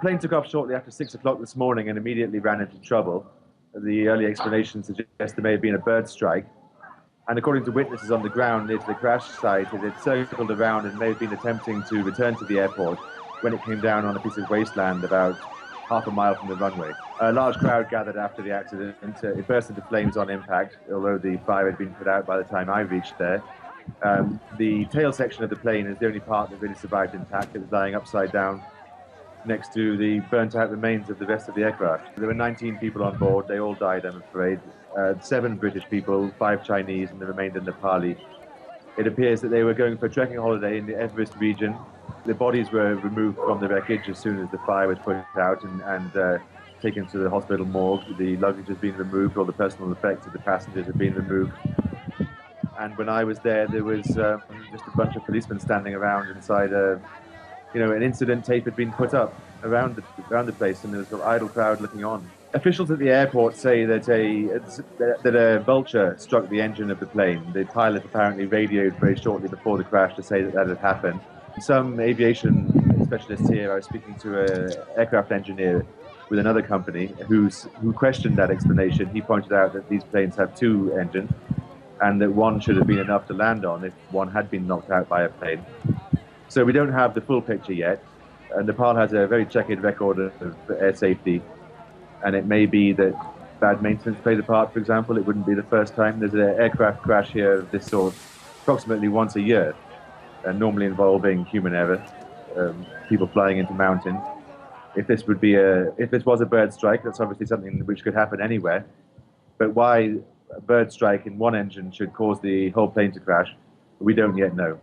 plane took off shortly after 6 o'clock this morning and immediately ran into trouble. The early explanation suggests there may have been a bird strike. And according to witnesses on the ground near to the crash site, it had circled around and may have been attempting to return to the airport when it came down on a piece of wasteland about half a mile from the runway. A large crowd gathered after the accident. It burst into flames on impact, although the fire had been put out by the time I reached there. The tail section of the plane is the only part that really survived intact. It was lying upside down next to the burnt-out remains of the rest of the aircraft. There were 19 people on board. They all died, I'm afraid. 7 British people, 5 Chinese, and the remainder Nepali. It appears that they were going for a trekking holiday in the Everest region. The bodies were removed from the wreckage as soon as the fire was put out and taken to the hospital morgue. The luggage has been removed, all the personal effects of the passengers have been removed. And when I was there was just a bunch of policemen standing around inside an incident tape had been put up around the place, and there was an idle crowd looking on. Officials at the airport say that a vulture struck the engine of the plane. The pilot apparently radioed very shortly before the crash to say that had happened. Some aviation specialists here, I was speaking to an aircraft engineer with another company who questioned that explanation. He pointed out that these planes have 2 engines and that one should have been enough to land on if one had been knocked out by a plane. So we don't have the full picture yet. Nepal has a very checkered record of air safety, and it may be that bad maintenance played a part. For example, it wouldn't be the first time. There's an aircraft crash here of this sort approximately once a year, normally involving human error, people flying into mountains. If this was a bird strike, that's obviously something which could happen anywhere. But why a bird strike in one engine should cause the whole plane to crash, we don't yet know.